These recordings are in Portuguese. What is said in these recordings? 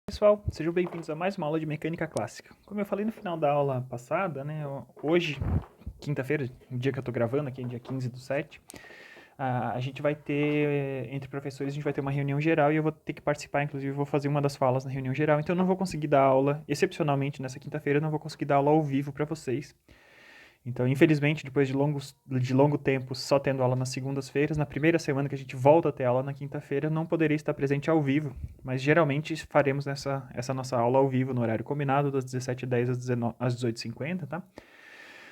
Pessoal, sejam bem-vindos a mais uma aula de mecânica clássica. Como eu falei no final da aula passada, né, hoje, quinta-feira, no dia que eu estou gravando, aqui dia 15/7, a gente vai ter, entre professores, a gente vai ter uma reunião geral e eu vou ter que participar, inclusive vou fazer uma das falas na reunião geral, então eu não vou conseguir dar aula, excepcionalmente nessa quinta-feira, eu não vou conseguir dar aula ao vivo para vocês. Então, infelizmente, depois de longo tempo só tendo aula nas segundas-feiras, na primeira semana que a gente volta a ter aula na quinta-feira, não poderei estar presente ao vivo, mas geralmente faremos essa nossa aula ao vivo no horário combinado, das 17h10 às 18h50, tá?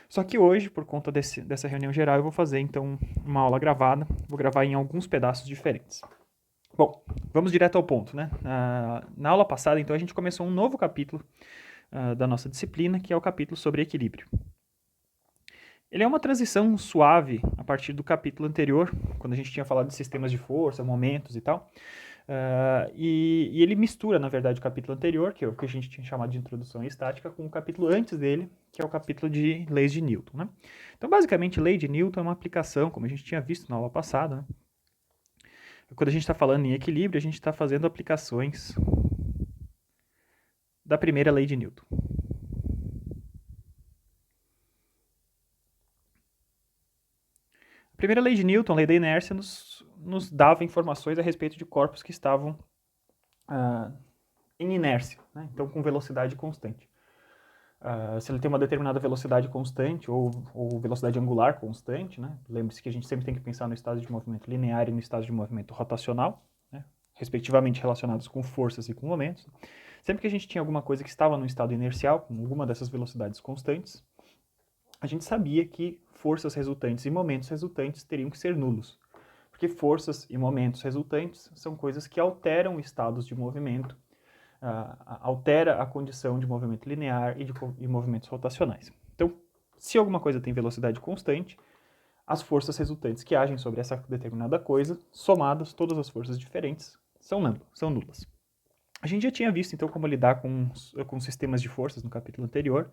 Só que hoje, por conta dessa reunião geral, eu vou fazer, então, uma aula gravada, vou gravar em alguns pedaços diferentes. Bom, vamos direto ao ponto, né? Na aula passada, então, a gente começou um novo capítulo da nossa disciplina, que é o capítulo sobre equilíbrio. Ele é uma transição suave a partir do capítulo anterior, quando a gente tinha falado de sistemas de força, momentos e tal. E ele mistura, na verdade, o capítulo anterior, que é o que a gente tinha chamado de introdução à estática, com o capítulo antes dele, que é o capítulo de leis de Newton, né? Então, basicamente, lei de Newton é uma aplicação, como a gente tinha visto na aula passada, né? Quando a gente está falando em equilíbrio, a gente está fazendo aplicações da primeira lei de Newton. A primeira lei de Newton, a lei da inércia, nos dava informações a respeito de corpos que estavam em inércia, né? Então com velocidade constante. Se ele tem uma determinada velocidade constante ou velocidade angular constante, né? Lembre-se que a gente sempre tem que pensar no estado de movimento linear e no estado de movimento rotacional, né? Respectivamente relacionados com forças e com momentos. Sempre que a gente tinha alguma coisa que estava no estado inercial, com alguma dessas velocidades constantes, a gente sabia que forças resultantes e momentos resultantes teriam que ser nulos. Porque forças e momentos resultantes são coisas que alteram estados de movimento, altera a condição de movimento linear e movimentos rotacionais. Então, se alguma coisa tem velocidade constante, as forças resultantes que agem sobre essa determinada coisa, somadas, todas as forças diferentes, são nulas. A gente já tinha visto, então, como lidar com sistemas de forças no capítulo anterior.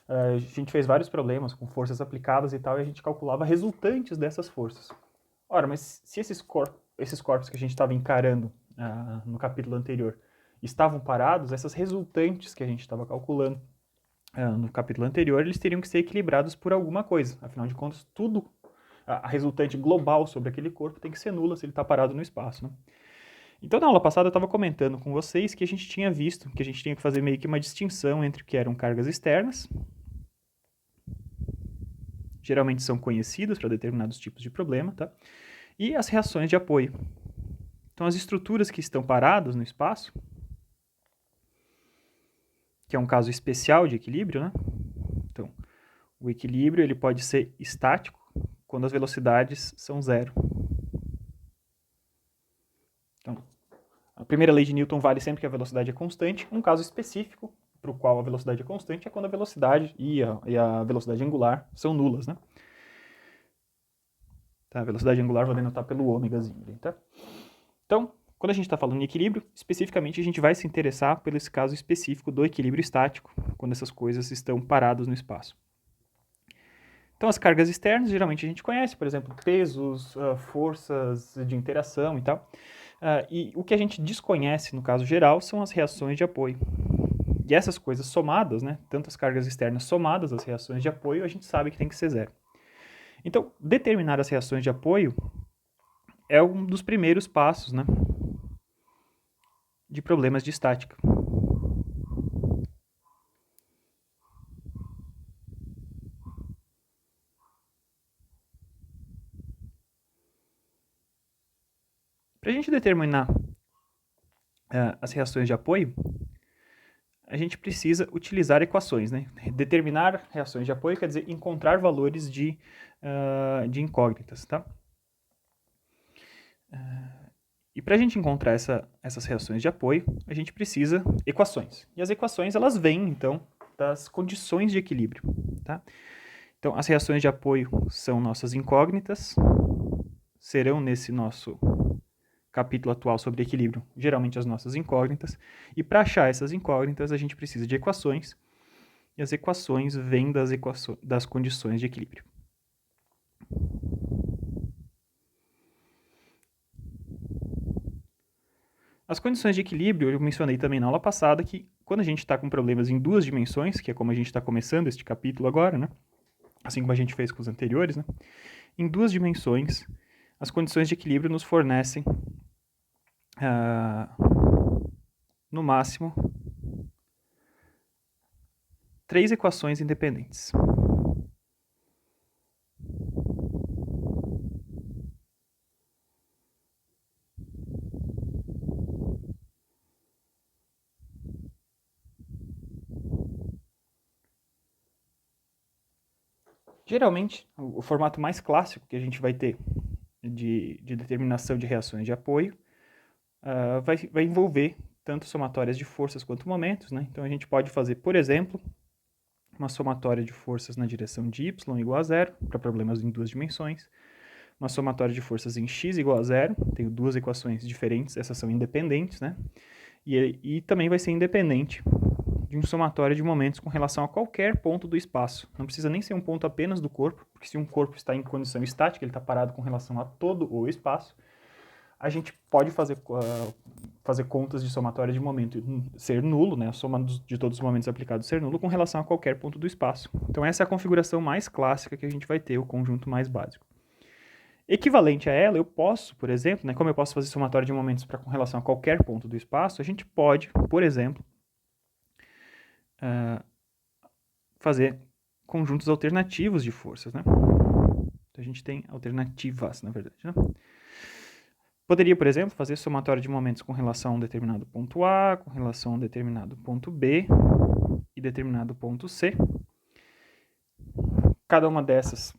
A gente fez vários problemas com forças aplicadas e tal, e a gente calculava resultantes dessas forças. Ora, mas se esses corpos que a gente estava encarando no capítulo anterior estavam parados, essas resultantes que a gente estava calculando no capítulo anterior, eles teriam que ser equilibrados por alguma coisa. Afinal de contas, tudo, a resultante global sobre aquele corpo tem que ser nula se ele está parado no espaço, né? Então, na aula passada, eu estava comentando com vocês que a gente tinha visto que a gente tinha que fazer meio que uma distinção entre o que eram cargas externas, geralmente são conhecidas para determinados tipos de problema, tá? E as reações de apoio. Então, as estruturas que estão paradas no espaço, que é um caso especial de equilíbrio, né? Então, o equilíbrio ele pode ser estático quando as velocidades são zero. Então, a primeira lei de Newton vale sempre que a velocidade é constante. Um caso específico para o qual a velocidade é constante é quando a velocidade e a velocidade angular são nulas, né? Tá? A velocidade angular vou denotar pelo ômegazinho, tá? Então, quando a gente está falando em equilíbrio, especificamente a gente vai se interessar pelo esse caso específico do equilíbrio estático, quando essas coisas estão paradas no espaço. Então, as cargas externas, geralmente a gente conhece, por exemplo, pesos, forças de interação e tal. E o que a gente desconhece, no caso geral, são as reações de apoio. E essas coisas somadas, né, tanto as cargas externas somadas às reações de apoio, a gente sabe que tem que ser zero. Então, determinar as reações de apoio é um dos primeiros passos, né, de problemas de estática. Para a gente determinar as reações de apoio, a gente precisa utilizar equações, né? Determinar reações de apoio quer dizer encontrar valores de incógnitas, tá? E para a gente encontrar essas reações de apoio, a gente precisa equações. E as equações, elas vêm, então, das condições de equilíbrio, tá? Então, as reações de apoio são nossas incógnitas, serão nesse nosso capítulo atual sobre equilíbrio, geralmente as nossas incógnitas. E para achar essas incógnitas, a gente precisa de equações, e as equações vêm das condições de equilíbrio. As condições de equilíbrio, eu mencionei também na aula passada que quando a gente está com problemas em duas dimensões, que é como a gente está começando este capítulo agora, né? Assim como a gente fez com os anteriores, né? Em duas dimensões, as condições de equilíbrio nos fornecem, no máximo, 3 equações independentes. Geralmente, o formato mais clássico que a gente vai ter de determinação de reações de apoio vai envolver tanto somatórias de forças quanto momentos, né? Então a gente pode fazer, por exemplo, uma somatória de forças na direção de y igual a zero, para problemas em duas dimensões, uma somatória de forças em x igual a zero, tenho duas equações diferentes, essas são independentes, né? E também vai ser independente de um somatório de momentos com relação a qualquer ponto do espaço. Não precisa nem ser um ponto apenas do corpo, porque se um corpo está em condição estática, ele está parado com relação a todo o espaço, a gente pode fazer contas de somatória de momento ser nulo, né? A soma de todos os momentos aplicados ser nulo com relação a qualquer ponto do espaço. Então essa é a configuração mais clássica que a gente vai ter, o conjunto mais básico. Equivalente a ela, eu posso, por exemplo, né, como eu posso fazer somatória de momentos com relação a qualquer ponto do espaço, a gente pode, por exemplo, fazer conjuntos alternativos de forças, né? Então a gente tem alternativas, na verdade, né? Poderia, por exemplo, fazer somatória de momentos com relação a um determinado ponto A, com relação a um determinado ponto B e determinado ponto C. Cada uma dessas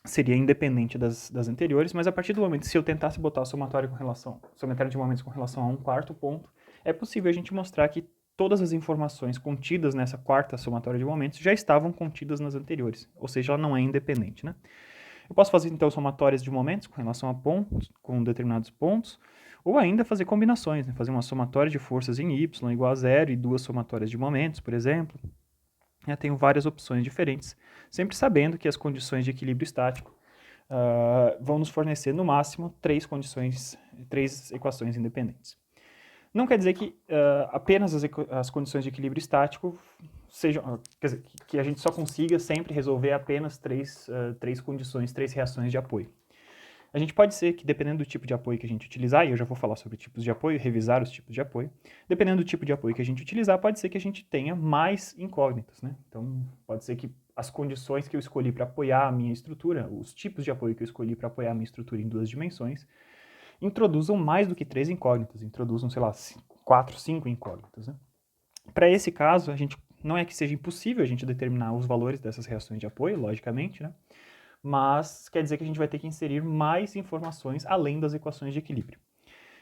seria independente das anteriores, mas a partir do momento, se eu tentasse botar somatória de momentos com relação a um quarto ponto, é possível a gente mostrar que todas as informações contidas nessa quarta somatória de momentos já estavam contidas nas anteriores, ou seja, ela não é independente, né? Eu posso fazer, então, somatórias de momentos com relação a pontos, com determinados pontos, ou ainda fazer combinações, né? Fazer uma somatória de forças em y igual a zero e duas somatórias de momentos, por exemplo. Eu tenho várias opções diferentes, sempre sabendo que as condições de equilíbrio estático vão nos fornecer, no máximo, três equações independentes. Não quer dizer que apenas as condições de equilíbrio estático sejam, quer dizer, que a gente só consiga sempre resolver apenas três condições, três reações de apoio. A gente pode ser que, dependendo do tipo de apoio que a gente utilizar, e eu já vou falar sobre tipos de apoio, revisar os tipos de apoio, dependendo do tipo de apoio que a gente utilizar, pode ser que a gente tenha mais incógnitas, né? Então, pode ser que as condições que eu escolhi para apoiar a minha estrutura, os tipos de apoio que eu escolhi para apoiar a minha estrutura em duas dimensões, introduzam mais do que três incógnitas, introduzam, sei lá, 4, 5 incógnitas, né? Para esse caso, não é que seja impossível a gente determinar os valores dessas reações de apoio, logicamente, né? Mas quer dizer que a gente vai ter que inserir mais informações além das equações de equilíbrio.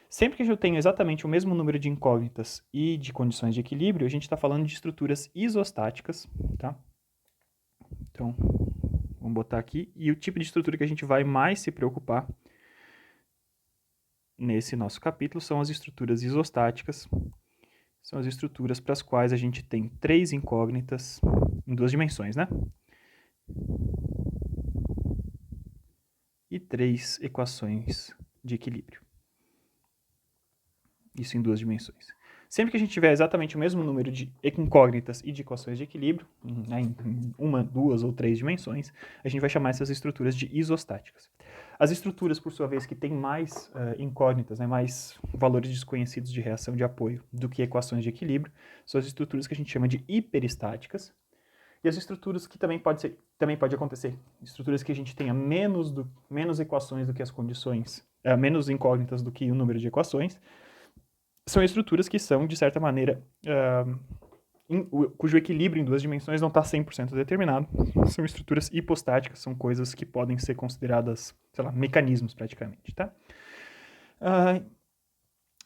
Sempre que eu tenho exatamente o mesmo número de incógnitas e de condições de equilíbrio, a gente está falando de estruturas isostáticas, tá? Então, vamos botar aqui. E o tipo de estrutura que a gente vai mais se preocupar nesse nosso capítulo são as estruturas isostáticas. São as estruturas para as quais a gente tem três incógnitas em duas dimensões, né? E três equações de equilíbrio. Isso em duas dimensões. Sempre que a gente tiver exatamente o mesmo número de incógnitas e de equações de equilíbrio, né, em uma, duas ou três dimensões, a gente vai chamar essas estruturas de isostáticas. As estruturas, por sua vez, que têm mais incógnitas, né, mais valores desconhecidos de reação de apoio do que equações de equilíbrio, são as estruturas que a gente chama de hiperestáticas. E as estruturas que também pode acontecer, estruturas que a gente tenha menos equações do que as condições, menos incógnitas do que o número de equações, são estruturas que são, de certa maneira, cujo equilíbrio em duas dimensões não está 100% determinado. São estruturas hipostáticas, são coisas que podem ser consideradas, sei lá, mecanismos praticamente, tá?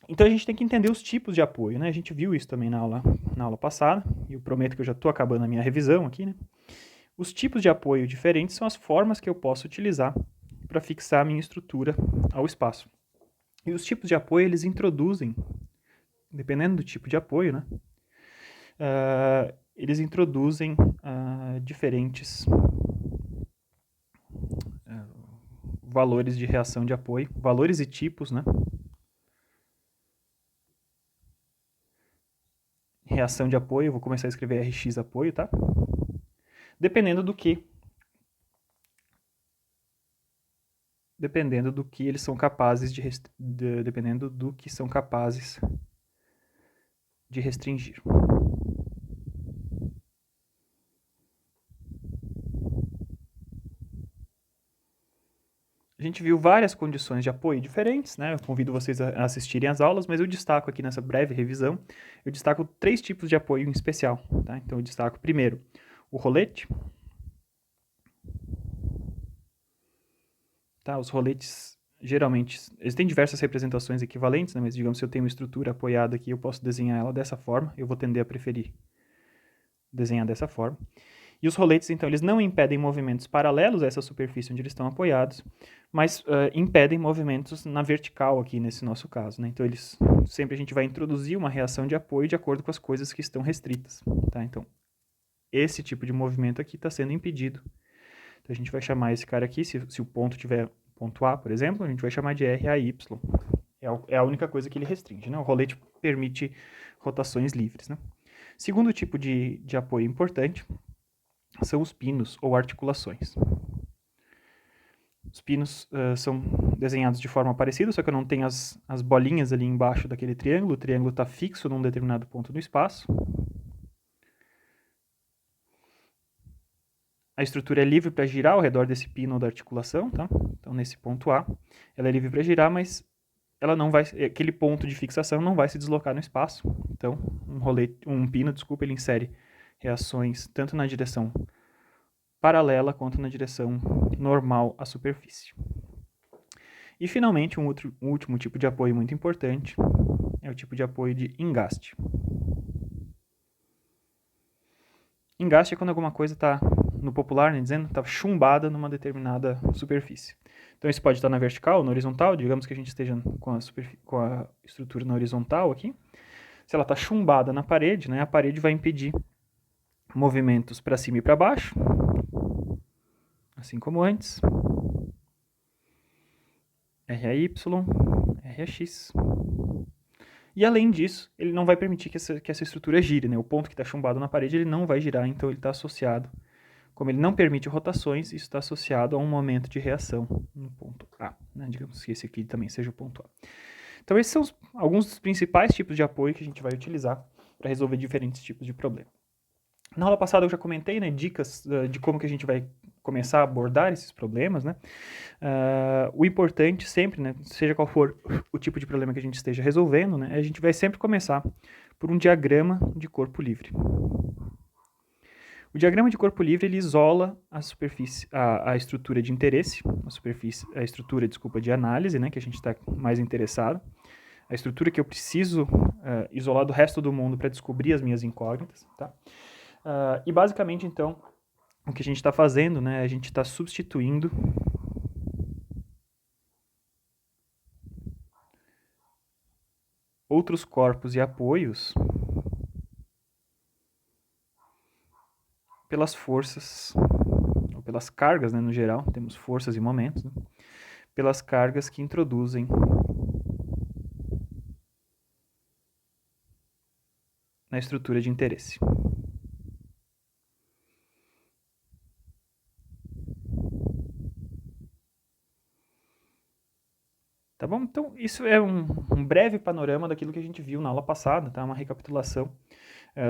Então a gente tem que entender os tipos de apoio, né? A gente viu isso também na aula passada, e eu prometo que eu já estou acabando a minha revisão aqui, né? Os tipos de apoio diferentes são as formas que eu posso utilizar para fixar a minha estrutura ao espaço. E os tipos de apoio, eles introduzem, dependendo do tipo de apoio, né? Eles introduzem diferentes valores de reação de apoio, valores e tipos, né? reação de apoio, eu vou começar a escrever Rx apoio, tá? Dependendo do que eles são capazes dependendo do que são capazes de restringir. A gente viu várias condições de apoio diferentes, né? Eu convido vocês a assistirem às aulas, mas eu destaco aqui nessa breve revisão, eu destaco 3 tipos de apoio em especial, tá? Então eu destaco primeiro o rolete, tá? Os roletes, geralmente, eles têm diversas representações equivalentes, né? Mas digamos, se eu tenho uma estrutura apoiada aqui, eu posso desenhar ela dessa forma, eu vou tender a preferir desenhar dessa forma. E os roletes, então, eles não impedem movimentos paralelos a essa superfície onde eles estão apoiados, mas impedem movimentos na vertical aqui, nesse nosso caso, né? Então, sempre a gente vai introduzir uma reação de apoio de acordo com as coisas que estão restritas, tá? Então, esse tipo de movimento aqui está sendo impedido. Então, a gente vai chamar esse cara aqui, se o ponto tiver ponto A, por exemplo, a gente vai chamar de RAY. É a única coisa que ele restringe, né? O rolete permite rotações livres, né? Segundo tipo de apoio importante são os pinos ou articulações. Os pinos são desenhados de forma parecida, só que eu não tenho as bolinhas ali embaixo daquele triângulo. O triângulo está fixo num determinado ponto do espaço. A estrutura é livre para girar ao redor desse pino ou da articulação, tá? Então, nesse ponto A, ela é livre para girar, mas ela não vai, aquele ponto de fixação não vai se deslocar no espaço. Então, um pino, ele insere reações tanto na direção paralela quanto na direção normal à superfície. E, finalmente, um último tipo de apoio muito importante é o tipo de apoio de engaste. Engaste é quando alguma coisa está, no popular, né, dizendo, está chumbada numa determinada superfície. Então, isso pode estar na vertical ou na horizontal, digamos que a gente esteja com a estrutura na horizontal aqui. Se ela está chumbada na parede, né, a parede vai impedir movimentos para cima e para baixo, assim como antes. RAY, RAX. E além disso, ele não vai permitir que essa estrutura gire, né? O ponto que está chumbado na parede, ele não vai girar, então ele está associado. Como ele não permite rotações, isso está associado a um momento de reação no ponto A, né? Digamos que esse aqui também seja o ponto A. Então esses são alguns dos principais tipos de apoio que a gente vai utilizar para resolver diferentes tipos de problema. Na aula passada eu já comentei, né, dicas de como que a gente vai começar a abordar esses problemas, né? O importante sempre, né, seja qual for o tipo de problema que a gente esteja resolvendo, né, a gente vai sempre começar por um diagrama de corpo livre. O diagrama de corpo livre, ele isola a superfície, a estrutura de interesse, a estrutura, de análise, né, que a gente está mais interessado, a estrutura que eu preciso isolar do resto do mundo para descobrir as minhas incógnitas, tá? E basicamente, então, o que a gente está fazendo, né, a gente está substituindo outros corpos e apoios pelas forças, ou pelas cargas, né, no geral, temos forças e momentos, né, pelas cargas que introduzem na estrutura de interesse. Tá bom? Então, isso é um breve panorama daquilo que a gente viu na aula passada, tá? Uma recapitulação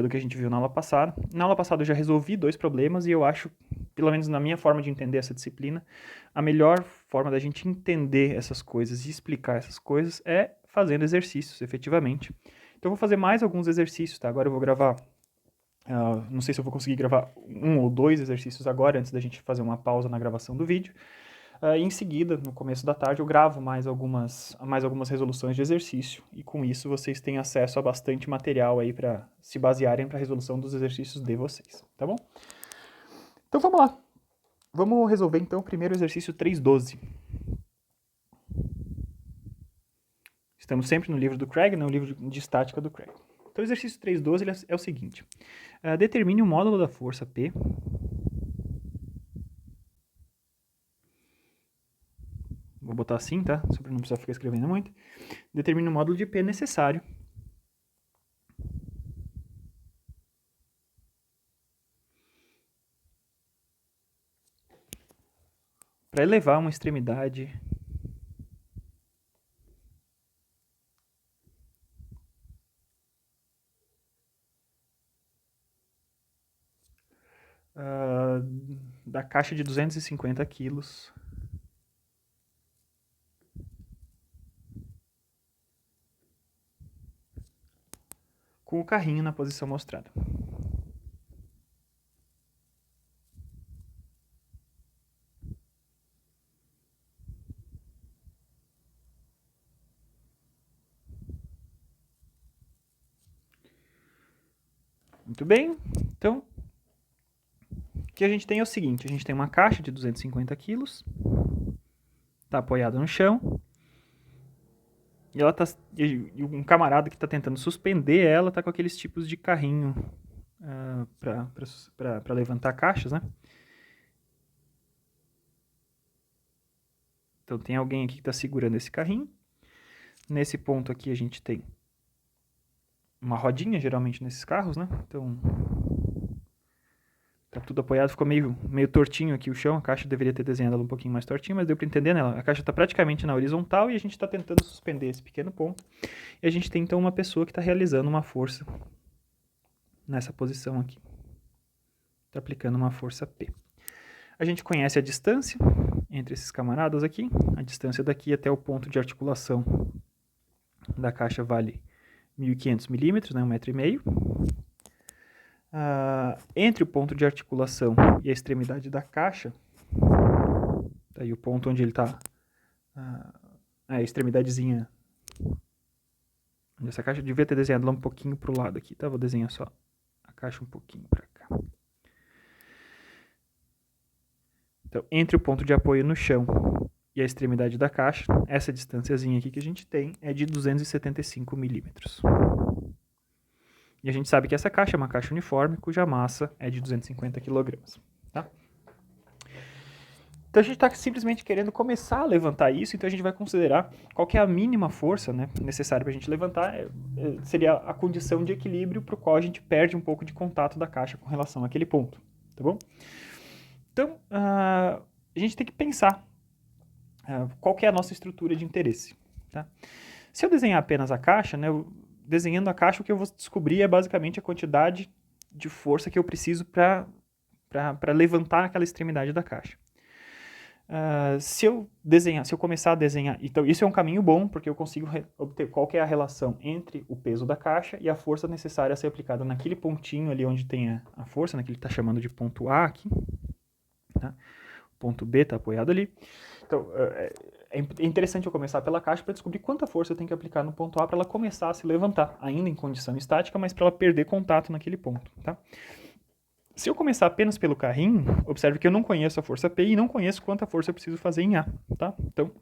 do que a gente viu na aula passada. Na aula passada eu já resolvi 2 problemas e eu acho, pelo menos na minha forma de entender essa disciplina, a melhor forma da gente entender essas coisas e explicar essas coisas é fazendo exercícios, efetivamente. Então, eu vou fazer mais alguns exercícios, tá? Agora eu vou gravar, não sei se eu vou conseguir gravar 1 ou 2 exercícios agora, antes da gente fazer uma pausa na gravação do vídeo. Em seguida, no começo da tarde, eu gravo mais algumas resoluções de exercício e com isso vocês têm acesso a bastante material aí para se basearem para a resolução dos exercícios de vocês, tá bom? Então vamos lá. Vamos resolver então o primeiro exercício 3.12. Estamos sempre no livro do Craig, no livro de estática do Craig. Então o exercício 3.12 é o seguinte. Determine o módulo da força P vou botar assim, tá? Só para não precisar ficar escrevendo muito. Determine o módulo de P necessário para elevar uma extremidade da caixa de 250 quilos com o carrinho na posição mostrada. Muito bem, então o que a gente tem é o seguinte, a gente tem uma caixa de 250 quilos, está apoiada no chão, e ela tá, e um camarada que está tentando suspender ela está com aqueles tipos de carrinho para levantar caixas, né? Então tem alguém aqui que está segurando esse carrinho. Nesse ponto aqui a gente tem uma rodinha, geralmente nesses carros, né? Então tá tudo apoiado, ficou meio tortinho aqui o chão, a caixa deveria ter desenhado ela um pouquinho mais tortinha, mas deu para entender, né? A caixa está praticamente na horizontal e a gente está tentando suspender esse pequeno ponto. E a gente tem então uma pessoa que está realizando uma força nessa posição aqui. Está aplicando uma força P. A gente conhece a distância entre esses camaradas aqui. A distância daqui até o ponto de articulação da caixa vale 1.500 milímetros, né, 1,5 m. Entre o ponto de articulação e a extremidade da caixa, tá aí o ponto onde ele está, a extremidadezinha dessa caixa, devia ter desenhado lá um pouquinho para o lado aqui, tá? Vou desenhar só a caixa um pouquinho para cá. Então, entre o ponto de apoio no chão e a extremidade da caixa, essa distânciazinha aqui que a gente tem é de 275 milímetros. E a gente sabe que essa caixa é uma caixa uniforme, cuja massa é de 250 kg. Tá? Então a gente está simplesmente querendo começar a levantar isso, então a gente vai considerar qual que é a mínima força, né, necessária para a gente levantar, seria a condição de equilíbrio para o qual a gente perde um pouco de contato da caixa com relação àquele ponto, tá bom? Então, a gente tem que pensar qual que é a nossa estrutura de interesse. Tá? Se eu desenhar apenas a caixa, né, desenhando a caixa, o que eu vou descobrir é basicamente a quantidade de força que eu preciso para levantar aquela extremidade da caixa. Se eu começar a desenhar, então isso é um caminho bom, porque eu consigo obter qual que é a relação entre o peso da caixa e a força necessária a ser aplicada naquele pontinho ali onde tem a força, né, que ele está chamando de ponto A aqui. Tá? O ponto B está apoiado ali. Então, é interessante eu começar pela caixa para descobrir quanta força eu tenho que aplicar no ponto A para ela começar a se levantar, ainda em condição estática, mas para ela perder contato naquele ponto. Tá? Se eu começar apenas pelo carrinho, observe que eu não conheço a força P e não conheço quanta força eu preciso fazer em A. Tá? Então,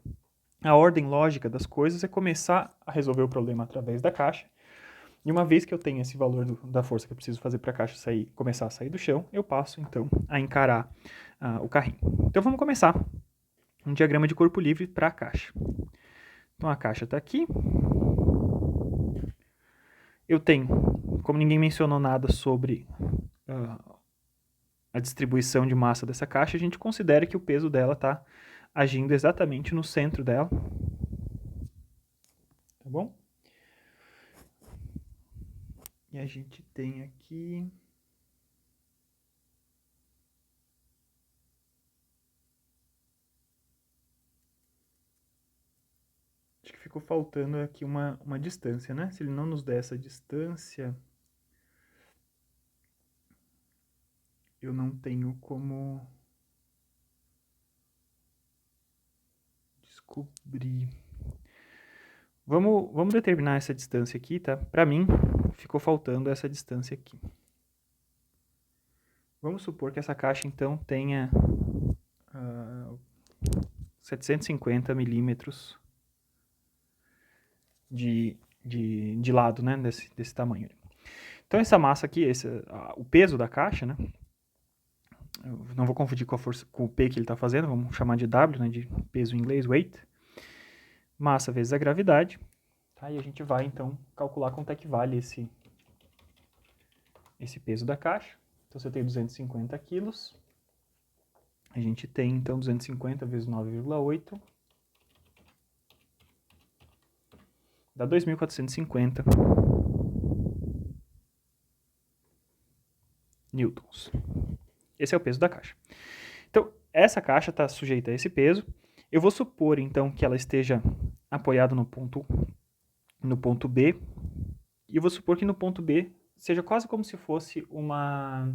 a ordem lógica das coisas é começar a resolver o problema através da caixa. E uma vez que eu tenho esse valor da força que eu preciso fazer para a caixa começar a sair do chão, eu passo então a encarar o carrinho. Então vamos começar um diagrama de corpo livre para a caixa. Então a caixa está aqui. Eu tenho, como ninguém mencionou nada sobre a distribuição de massa dessa caixa, a gente considera que o peso dela está agindo exatamente no centro dela. Tá bom? E a gente tem aqui... Acho que ficou faltando aqui uma distância, né? Se ele não nos der essa distância, eu não tenho como descobrir. Vamos determinar essa distância aqui, tá? Para mim, ficou faltando essa distância aqui. Vamos supor que essa caixa, então, tenha 750 milímetros de lado, né? Desse tamanho. Então, essa massa aqui, o peso da caixa, né? Eu não vou confundir com a força, com o P que ele está fazendo, vamos chamar de W, né? De peso em inglês, weight. Massa vezes a gravidade. Tá? E a gente vai, então, calcular quanto é que vale esse peso da caixa. Então, se eu tenho 250 quilos, A gente tem, então, 250 vezes 9,8. Dá 2.450 newtons. Esse é o peso da caixa. Então, essa caixa está sujeita a esse peso. Eu vou supor, então, que ela esteja apoiada no ponto B. E eu vou supor que no ponto B seja quase como se fosse uma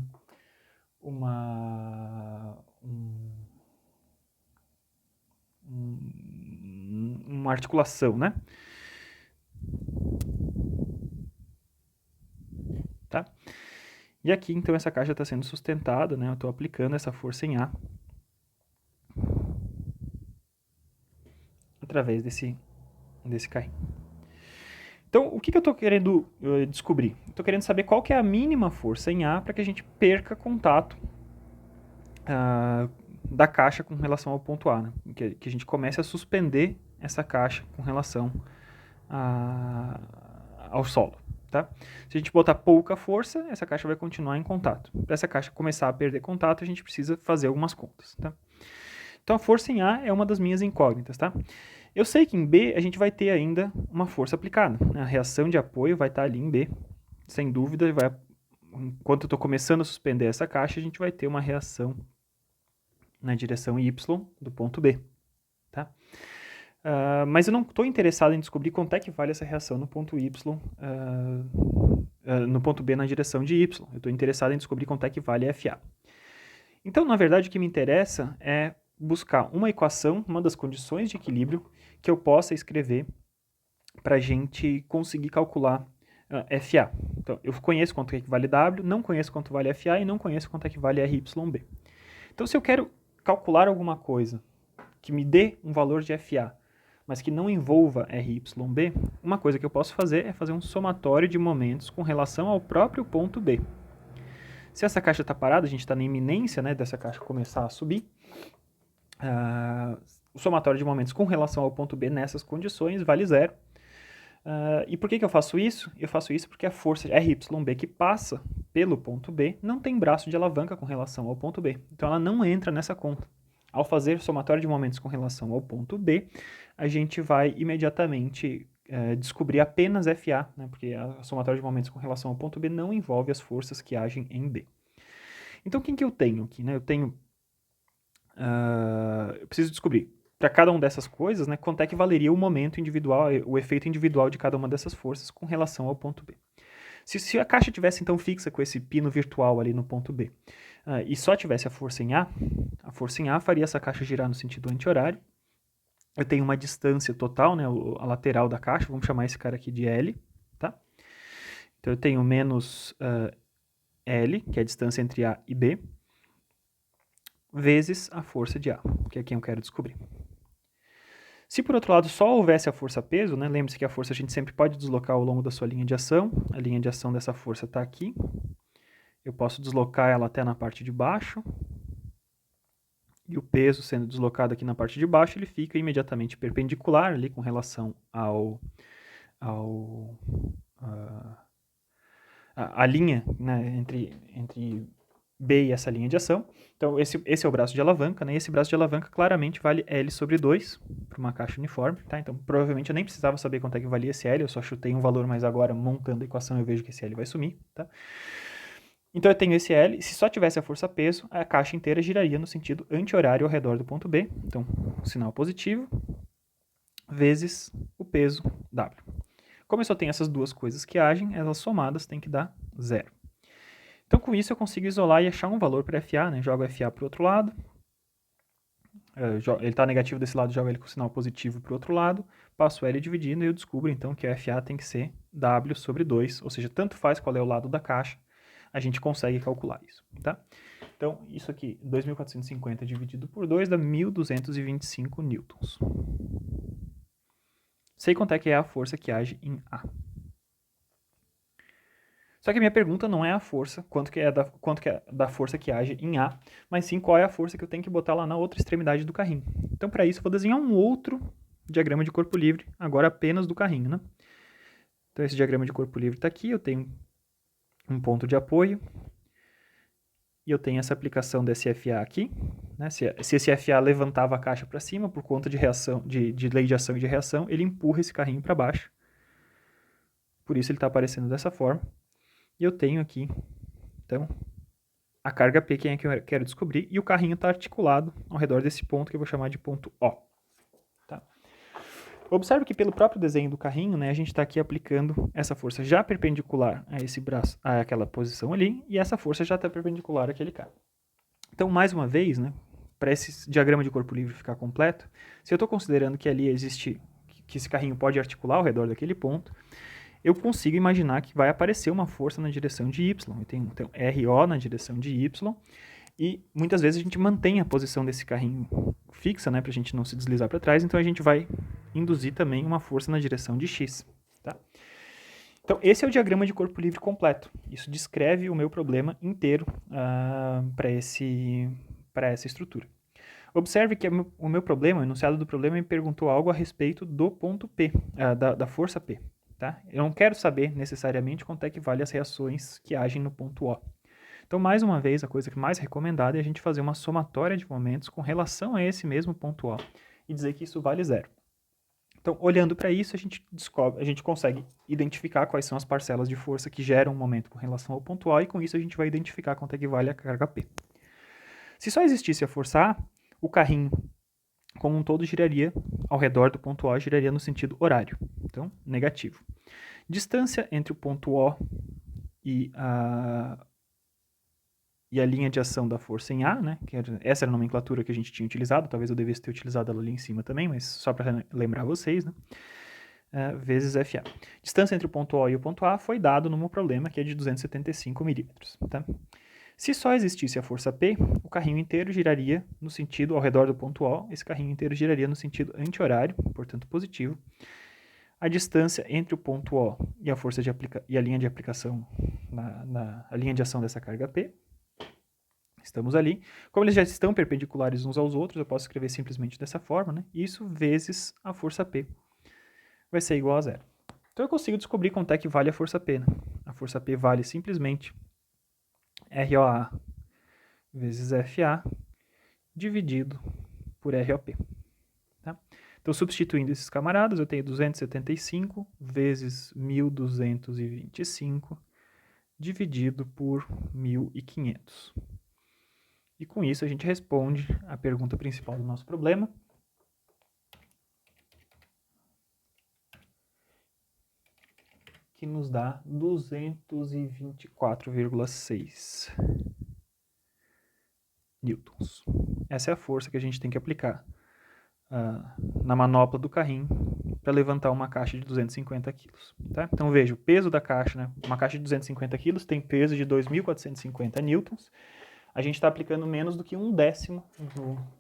articulação, né? Tá? E aqui, então, essa caixa está sendo sustentada, né? Eu estou aplicando essa força em A através desse carrinho. Então, o que eu estou querendo descobrir? Estou querendo saber qual que é a mínima força em A para que a gente perca contato da caixa com relação ao ponto A, né? Que a gente comece a suspender essa caixa com relação ao solo. Tá? Se a gente botar pouca força, essa caixa vai continuar em contato. Para essa caixa começar a perder contato, a gente precisa fazer algumas contas. Tá? Então, a força em A é uma das minhas incógnitas. Tá? Eu sei que em B a gente vai ter ainda uma força aplicada. Né? A reação de apoio vai estar ali em B. Sem dúvida, enquanto eu estou começando a suspender essa caixa, a gente vai ter uma reação na direção Y do ponto B. Tá? Mas eu não estou interessado em descobrir quanto é que vale essa reação no ponto Y, no ponto B na direção de Y. Eu estou interessado em descobrir quanto é que vale FA. Então, na verdade, o que me interessa é buscar uma equação, uma das condições de equilíbrio que eu possa escrever para a gente conseguir calcular FA. Então, eu conheço quanto é que vale W, não conheço quanto vale FA e não conheço quanto é que vale RYB. Então, se eu quero calcular alguma coisa que me dê um valor de FA, mas que não envolva RYB, uma coisa que eu posso fazer é fazer um somatório de momentos com relação ao próprio ponto B. Se essa caixa está parada, a gente está na iminência, né, dessa caixa começar a subir, o somatório de momentos com relação ao ponto B nessas condições vale zero. E por que eu faço isso? Eu faço isso porque a força RYB que passa pelo ponto B não tem braço de alavanca com relação ao ponto B. Então ela não entra nessa conta. Ao fazer somatório de momentos com relação ao ponto B, a gente vai imediatamente descobrir apenas FA, né, porque a somatório de momentos com relação ao ponto B não envolve as forças que agem em B. Então, quem que eu tenho aqui? Né? Eu preciso descobrir, para cada uma dessas coisas, né, quanto é que valeria o momento individual, o efeito individual de cada uma dessas forças com relação ao ponto B. Se a caixa tivesse, então, fixa com esse pino virtual ali no ponto B, e só tivesse a força em A faria essa caixa girar no sentido anti-horário. Eu tenho uma distância total, né, a lateral da caixa, vamos chamar esse cara aqui de L, tá? Então eu tenho menos L, que é a distância entre A e B, vezes a força de A, que é quem eu quero descobrir. Se por outro lado só houvesse a força-peso, né, lembre-se que a força a gente sempre pode deslocar ao longo da sua linha de ação, a linha de ação dessa força está aqui, eu posso deslocar ela até na parte de baixo, e o peso sendo deslocado aqui na parte de baixo, ele fica imediatamente perpendicular ali com relação a linha, né, entre B e essa linha de ação. Então, esse é o braço de alavanca, né? E esse braço de alavanca claramente vale L sobre 2 para uma caixa uniforme, tá? Então, provavelmente eu nem precisava saber quanto é que valia esse L, eu só chutei um valor, mas agora, montando a equação, eu vejo que esse L vai sumir, tá? Então, eu tenho esse L, se só tivesse a força-peso, a caixa inteira giraria no sentido anti-horário ao redor do ponto B. Então, sinal positivo, vezes o peso W. Como eu só tenho essas duas coisas que agem, elas somadas têm que dar zero. Então, com isso, eu consigo isolar e achar um valor para FA, né? Jogo FA para o outro lado. Ele está negativo desse lado, jogo ele com sinal positivo para o outro lado. Passo L dividindo e eu descubro, então, que a FA tem que ser W sobre 2. Ou seja, tanto faz qual é o lado da caixa, a gente consegue calcular isso, tá? Então, isso aqui, 2.450 dividido por 2 dá 1.225 newtons. Sei quanto é que é a força que age em A. Só que a minha pergunta não é a força, quanto que é da força que age em A, mas sim qual é a força que eu tenho que botar lá na outra extremidade do carrinho. Então, para isso, eu vou desenhar um outro diagrama de corpo livre, agora apenas do carrinho, né? Então, esse diagrama de corpo livre está aqui, eu tenho um ponto de apoio, e eu tenho essa aplicação desse FA aqui, né? Se esse FA levantava a caixa para cima por conta de reação, de lei de ação e de reação, ele empurra esse carrinho para baixo. Por isso ele está aparecendo dessa forma. E eu tenho aqui, então, a carga P, que é que eu quero descobrir, e o carrinho está articulado ao redor desse ponto que eu vou chamar de ponto O. Tá? Observe que pelo próprio desenho do carrinho, né, a gente está aqui aplicando essa força já perpendicular a esse braço, àquela posição ali, e essa força já está perpendicular àquele cara. Então, mais uma vez, né, para esse diagrama de corpo livre ficar completo, se eu estou considerando que ali existe, que esse carrinho pode articular ao redor daquele ponto, eu consigo imaginar que vai aparecer uma força na direção de Y. Eu tenho então RO na direção de Y, e muitas vezes a gente mantém a posição desse carrinho fixa, né, para a gente não se deslizar para trás, então a gente vai induzir também uma força na direção de X. Tá? Então, esse é o diagrama de corpo livre completo. Isso descreve o meu problema inteiro para essa estrutura. Observe que o meu problema, o enunciado do problema, me perguntou algo a respeito do ponto P, da força P. Tá? Eu não quero saber necessariamente quanto é que vale as reações que agem no ponto O. Então, mais uma vez, a coisa que mais recomendada é a gente fazer uma somatória de momentos com relação a esse mesmo ponto O e dizer que isso vale 0. Então, olhando para isso, a gente consegue identificar quais são as parcelas de força que geram um momento com relação ao ponto O, e com isso a gente vai identificar quanto é que vale a carga P. Se só existisse a força A, o carrinho como um todo giraria ao redor do ponto O, giraria no sentido horário. Então, negativo. Distância entre o ponto O e a linha de ação da força em A, né? Essa era a nomenclatura que a gente tinha utilizado, talvez eu devesse ter utilizado ela ali em cima também, mas só para lembrar vocês, né? Vezes FA. Distância entre o ponto O e o ponto A foi dado no meu problema, que é de 275 milímetros. Tá? Se só existisse a força P, o carrinho inteiro giraria no sentido ao redor do ponto O, esse carrinho inteiro giraria no sentido anti-horário, portanto positivo. A distância entre o ponto O e a força e a linha de aplicação, a linha de ação dessa carga P, estamos ali. Como eles já estão perpendiculares uns aos outros, eu posso escrever simplesmente dessa forma, né? Isso vezes a força P vai ser igual a 0. Então eu consigo descobrir quanto é que vale a força P, né? A força P vale simplesmente ROA vezes FA dividido por ROP. Tá? Então, substituindo esses camaradas, eu tenho 275 vezes 1.225 dividido por 1.500. E com isso a gente responde a pergunta principal do nosso problema, que nos dá 224,6 newtons. Essa é a força que a gente tem que aplicar na manopla do carrinho para levantar uma caixa de 250 kg. Tá? Então veja, o peso da caixa, né? Uma caixa de 250 kg tem peso de 2.450 newtons. A gente está aplicando menos do que 1/10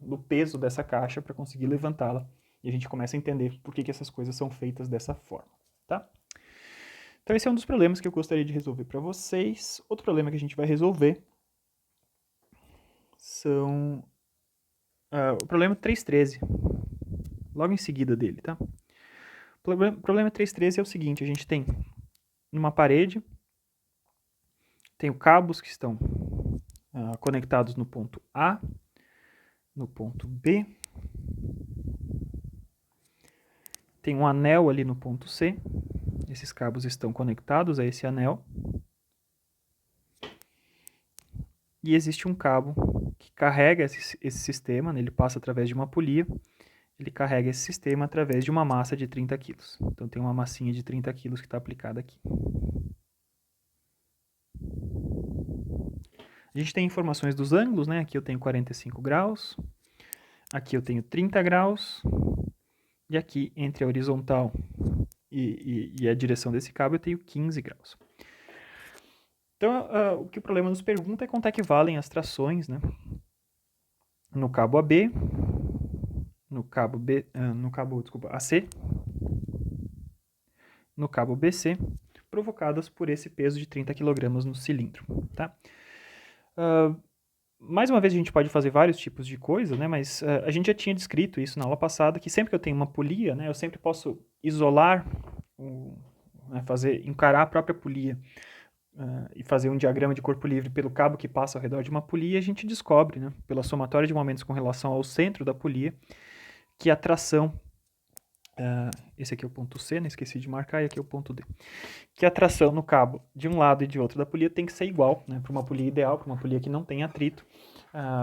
do peso dessa caixa para conseguir levantá-la. E a gente começa a entender por que essas coisas são feitas dessa forma. Tá? Então esse é um dos problemas que eu gostaria de resolver para vocês. Outro problema que a gente vai resolver são o problema 313, logo em seguida dele, tá? O problema 313 é o seguinte, a gente tem numa parede, tenho cabos que estão conectados no ponto A, no ponto B, tem um anel ali no ponto C, esses cabos estão conectados a esse anel, e existe um cabo que carrega esse sistema, né? Ele passa através de uma polia, ele carrega esse sistema através de uma massa de 30 kg. Então tem uma massinha de 30 kg que está aplicada aqui. A gente tem informações dos ângulos, né? Aqui eu tenho 45 graus, aqui eu tenho 30 graus, e aqui entre a horizontal e a direção desse cabo eu tenho 15 graus. Então, o que o problema nos pergunta é quanto é que valem as trações, né? No cabo AB, no cabo AC, no cabo BC, provocadas por esse peso de 30 kg no cilindro. Tá? Mais uma vez a gente pode fazer vários tipos de coisa, né? Mas a gente já tinha descrito isso na aula passada, que sempre que eu tenho uma polia, né, eu sempre posso isolar, encarar a própria polia e fazer um diagrama de corpo livre pelo cabo que passa ao redor de uma polia, a gente descobre, né, pela somatória de momentos com relação ao centro da polia, que a tração, esse aqui é o ponto C, né, esqueci de marcar, e aqui é o ponto D, que a tração no cabo de um lado e de outro da polia tem que ser igual, né, para uma polia ideal, para uma polia que não tem atrito.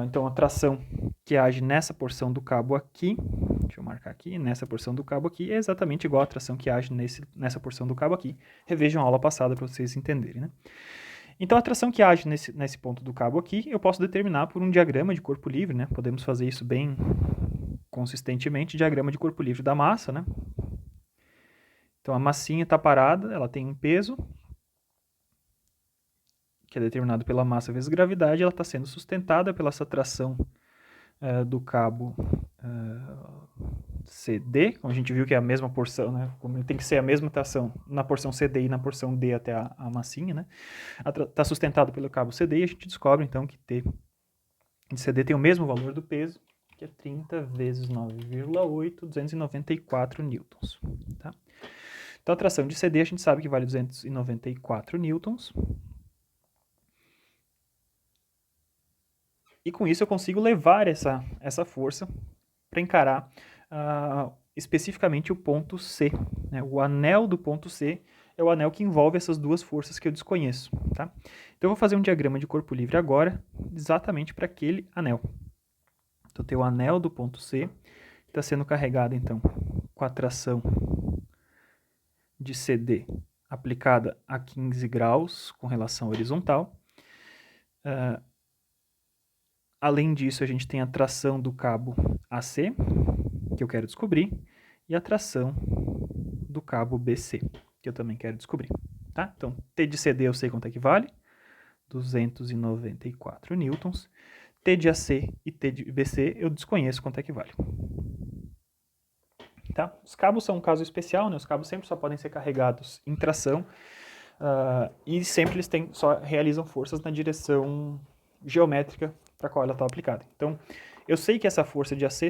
Então a tração que age nessa porção do cabo aqui, deixa eu marcar aqui, nessa porção do cabo aqui, é exatamente igual à tração que age nessa porção do cabo aqui. Revejam a aula passada para vocês entenderem, né? Então a tração que age nesse ponto do cabo aqui, eu posso determinar por um diagrama de corpo livre, né? Podemos fazer isso bem consistentemente, diagrama de corpo livre da massa, né? Então a massinha está parada, ela tem um peso, que é determinado pela massa vezes gravidade, ela está sendo sustentada pela essa tração do cabo CD, como a gente viu que é a mesma porção, né? Tem que ser a mesma tração na porção CD e na porção D até a massinha, né? Está sustentado pelo cabo CD e a gente descobre então que T de CD tem o mesmo valor do peso, que é 30 vezes 9,8, 294 newtons. Tá? Então a tração de CD a gente sabe que vale 294 newtons. E com isso eu consigo levar essa força para encarar especificamente o ponto C. Né? O anel do ponto C é o anel que envolve essas duas forças que eu desconheço. Tá? Então eu vou fazer um diagrama de corpo livre agora, exatamente para aquele anel. Então tem o anel do ponto C, que está sendo carregado então com a tração de CD aplicada a 15 graus com relação horizontal. Além disso, a gente tem a tração do cabo AC, que eu quero descobrir, e a tração do cabo BC, que eu também quero descobrir. Tá? Então, T de CD eu sei quanto é que vale, 294 newtons. T de AC e T de BC eu desconheço quanto é que vale. Tá? Os cabos são um caso especial, né? Os cabos sempre só podem ser carregados em tração e sempre eles só realizam forças na direção geométrica para a qual ela está aplicada. Então, eu sei que essa força de AC,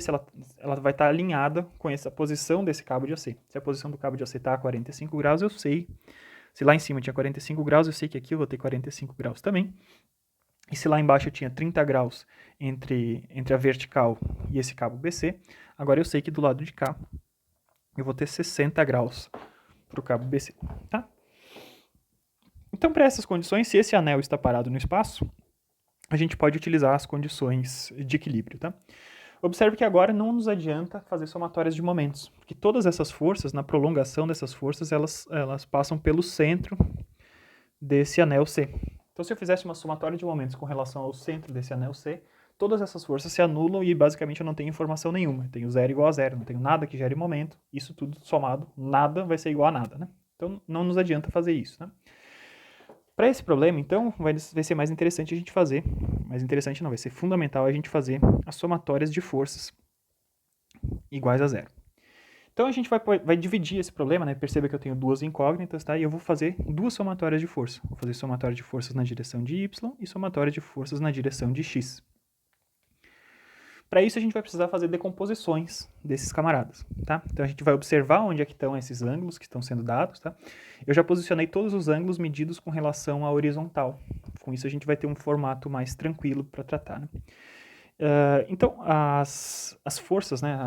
ela vai estar alinhada com essa posição desse cabo de AC. Se a posição do cabo de AC está a 45 graus, eu sei. Se lá em cima tinha 45 graus, eu sei que aqui eu vou ter 45 graus também. E se lá embaixo eu tinha 30 graus entre a vertical e esse cabo BC, agora eu sei que do lado de cá eu vou ter 60 graus para o cabo BC. Tá? Então, para essas condições, se esse anel está parado no espaço, a gente pode utilizar as condições de equilíbrio, tá? Observe que agora não nos adianta fazer somatórias de momentos, porque todas essas forças, na prolongação dessas forças, elas passam pelo centro desse anel C. Então, se eu fizesse uma somatória de momentos com relação ao centro desse anel C, todas essas forças se anulam e basicamente eu não tenho informação nenhuma. Eu tenho zero igual a zero, não tenho nada que gere momento, isso tudo somado, nada vai ser igual a nada, né? Então, não nos adianta fazer isso, né? Para esse problema, então, vai ser mais interessante a gente fazer, mais interessante não, vai ser fundamental a gente fazer as somatórias de forças iguais a zero. Então a gente vai dividir esse problema, né? Perceba que eu tenho duas incógnitas, tá? E eu vou fazer duas somatórias de força. Vou fazer somatória de forças na direção de y e somatória de forças na direção de x. Para isso a gente vai precisar fazer decomposições desses camaradas, tá? Então a gente vai observar onde é que estão esses ângulos que estão sendo dados, tá? Eu já posicionei todos os ângulos medidos com relação à horizontal. Com isso a gente vai ter um formato mais tranquilo para tratar, né? Então, as forças, né,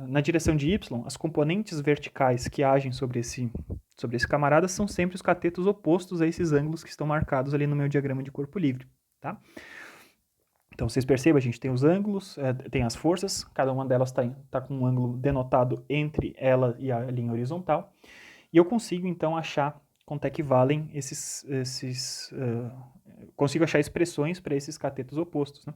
na direção de y, as componentes verticais que agem sobre esse camarada são sempre os catetos opostos a esses ângulos que estão marcados ali no meu diagrama de corpo livre, tá? Então, vocês percebem, a gente tem os ângulos, tem as forças, cada uma delas tá com um ângulo denotado entre ela e a linha horizontal, e eu consigo, então, achar quanto é que valem consigo achar expressões para esses catetos opostos, né?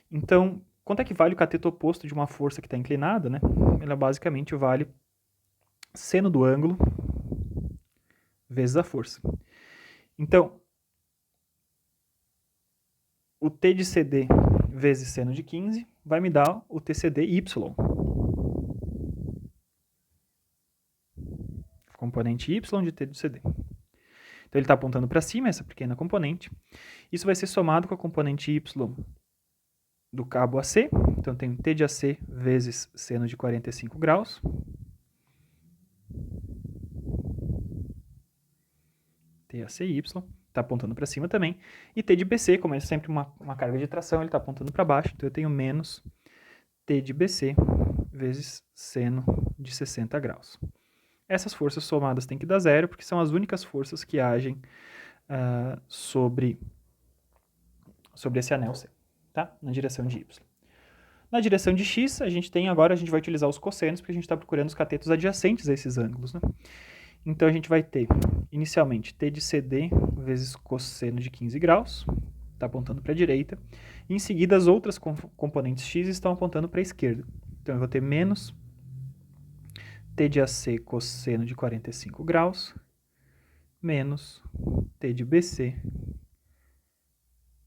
Então, quanto é que vale o cateto oposto de uma força que está inclinada, né? Ela basicamente vale seno do ângulo vezes a força. Então, o T de CD vezes seno de 15 vai me dar o TCD Y. Componente Y de T de CD. Então, ele está apontando para cima, essa pequena componente. Isso vai ser somado com a componente Y do cabo AC. Então, tem T de AC vezes seno de 45 graus. TACY. está apontando para cima também. E T de BC, como é sempre uma carga de tração, ele está apontando para baixo, então eu tenho menos T de BC vezes seno de 60 graus. Essas forças somadas têm que dar zero, porque são as únicas forças que agem sobre esse anel C, tá? Na direção de Y. Na direção de X, a gente vai utilizar os cossenos, porque a gente está procurando os catetos adjacentes a esses ângulos, né? Então, a gente vai ter, inicialmente, T de CD vezes cosseno de 15 graus, está apontando para a direita. E, em seguida, as outras componentes X estão apontando para a esquerda. Então, eu vou ter menos T de AC cosseno de 45 graus, menos T de BC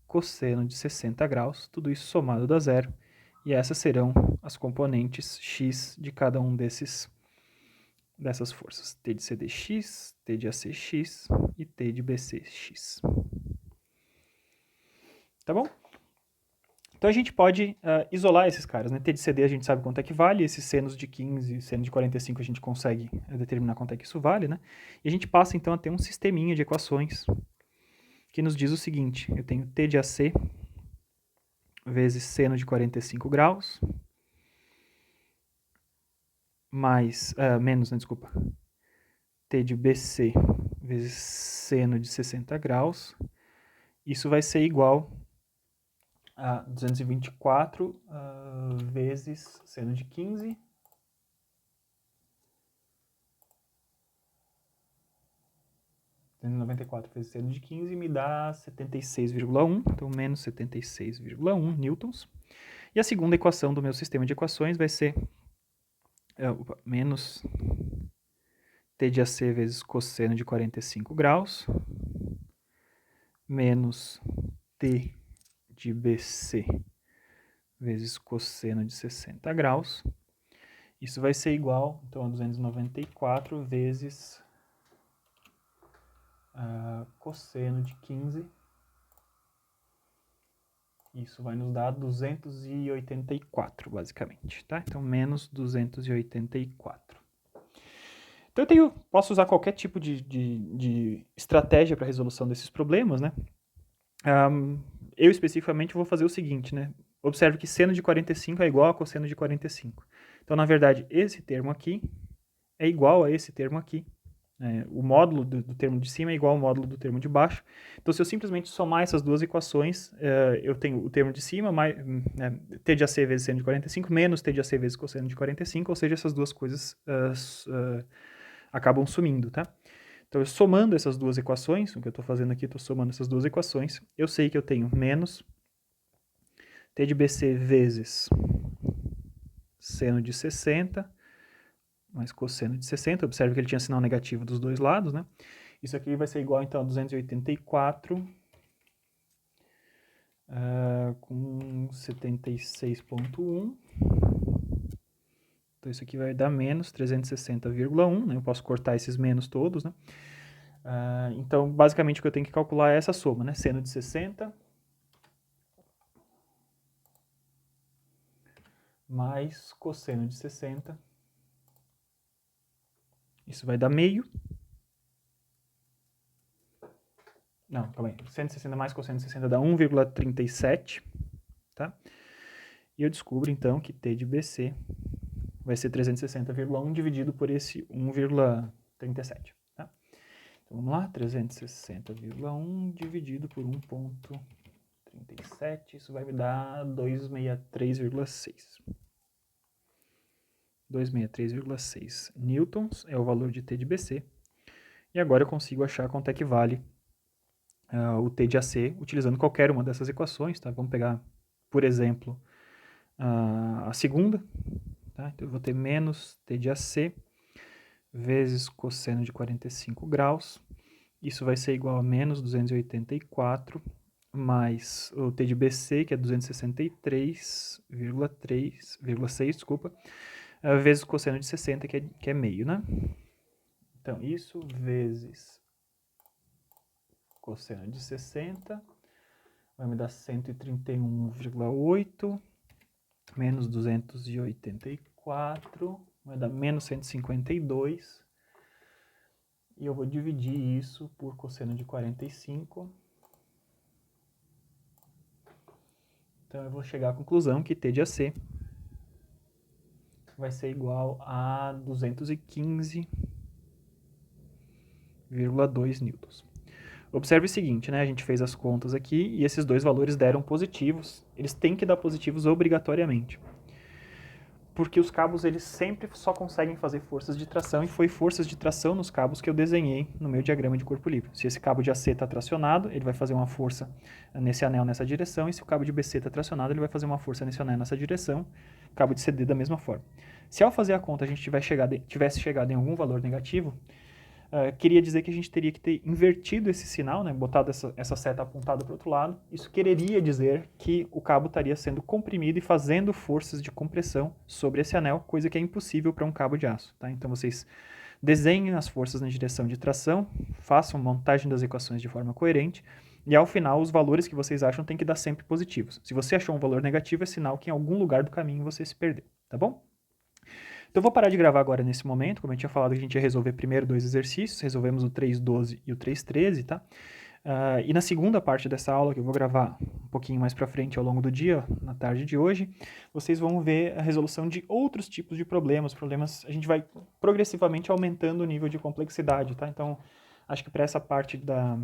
cosseno de 60 graus, tudo isso somado dá zero. E essas serão as componentes X de cada um dessas forças. T de CDX, T de ACX e T de BCX. Tá bom? Então a gente pode isolar esses caras, né? T de CD a gente sabe quanto é que vale, esses senos de 15 e seno de 45 a gente consegue determinar quanto é que isso vale, né? E a gente passa então a ter um sisteminha de equações que nos diz o seguinte: eu tenho T de AC vezes seno de 45 graus, menos, né, desculpa, T de BC vezes seno de 60 graus. Isso vai ser igual a 224 vezes seno de 15 294 vezes seno de 15 me dá 76,1, então menos 76,1 newtons. E a segunda equação do meu sistema de equações vai ser menos T de AC vezes cosseno de 45 graus, menos T de BC vezes cosseno de 60 graus. Isso vai ser igual, então, a 294 vezes cosseno de 15. Isso vai nos dar 284, basicamente, tá? Então, menos 284. Então, posso usar qualquer tipo de estratégia para a resolução desses problemas, né? Eu, especificamente, vou fazer o seguinte, né? Observe que seno de 45 é igual a cosseno de 45. Então, na verdade, esse termo aqui é igual a esse termo aqui. O módulo do termo de cima é igual ao módulo do termo de baixo. Então, se eu simplesmente somar essas duas equações, eu tenho o termo de cima, T de AC vezes seno de 45, menos T de AC vezes cosseno de 45, ou seja, essas duas coisas acabam sumindo, tá? Então, somando essas duas equações, o que eu estou fazendo aqui, estou somando essas duas equações, eu sei que eu tenho menos T de BC vezes seno de 60, mais cosseno de 60. Observe que ele tinha sinal negativo dos dois lados, né? Isso aqui vai ser igual, então, a 284 com 76,1. Então, isso aqui vai dar menos 360,1, né? Eu posso cortar esses menos todos, né? Então, basicamente, o que eu tenho que calcular é essa soma, né? Seno de 60 mais cosseno de 60. Isso vai dar meio. Não, calma aí. 160 mais cosseno de 60 dá 1,37, tá? E eu descubro, então, que T de BC vai ser 360,1 dividido por esse 1,37, tá? Então, vamos lá. 360,1 dividido por 1,37. Isso vai me dar 263,6. 263,6 newtons é o valor de T de BC. E agora eu consigo achar quanto é que vale o T de AC utilizando qualquer uma dessas equações, tá? Vamos pegar, por exemplo, a segunda, tá? Então eu vou ter menos T de AC vezes cosseno de 45 graus. Isso vai ser igual a menos 284 mais o T de BC, que é 263,6, desculpa, vezes cosseno de 60, que é meio, né? Então, isso vezes cosseno de 60 vai me dar 131,8 menos 284 vai dar menos 152. e eu vou dividir isso por cosseno de 45. Então eu vou chegar à conclusão que T de AC vai ser igual a 215,2 newtons. Observe o seguinte, né? A gente fez as contas aqui e esses dois valores deram positivos. Eles têm que dar positivos obrigatoriamente. Porque os cabos eles sempre só conseguem fazer forças de tração e foi forças de tração nos cabos que eu desenhei no meu diagrama de corpo livre. Se esse cabo de AC está tracionado, ele vai fazer uma força nesse anel nessa direção, e se o cabo de BC está tracionado, ele vai fazer uma força nesse anel nessa direção, o cabo de CD da mesma forma. Se ao fazer a conta a gente tivesse chegado em algum valor negativo, queria dizer que a gente teria que ter invertido esse sinal, né, botado essa seta apontada para o outro lado. Isso quereria dizer que o cabo estaria sendo comprimido e fazendo forças de compressão sobre esse anel, coisa que é impossível para um cabo de aço. Tá? Então vocês desenhem as forças na direção de tração, façam montagem das equações de forma coerente, e ao final os valores que vocês acham têm que dar sempre positivos. Se você achou um valor negativo, é sinal que em algum lugar do caminho você se perdeu, tá bom? Então eu vou parar de gravar agora nesse momento, como eu tinha falado que a gente ia resolver primeiro dois exercícios, resolvemos o 3.12 e o 3.13, tá? E na segunda parte dessa aula, que eu vou gravar um pouquinho mais para frente ao longo do dia, na tarde de hoje, vocês vão ver a resolução de outros tipos de problemas. A gente vai progressivamente aumentando o nível de complexidade, tá? Então, acho que para essa parte da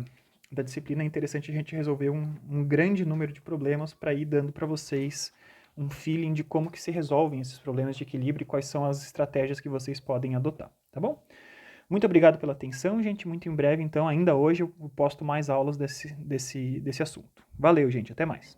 disciplina é interessante a gente resolver um grande número de problemas para ir dando para vocês um feeling de como que se resolvem esses problemas de equilíbrio e quais são as estratégias que vocês podem adotar, tá bom? Muito obrigado pela atenção, gente. Muito em breve, então, ainda hoje, eu posto mais aulas desse assunto. Valeu, gente. Até mais.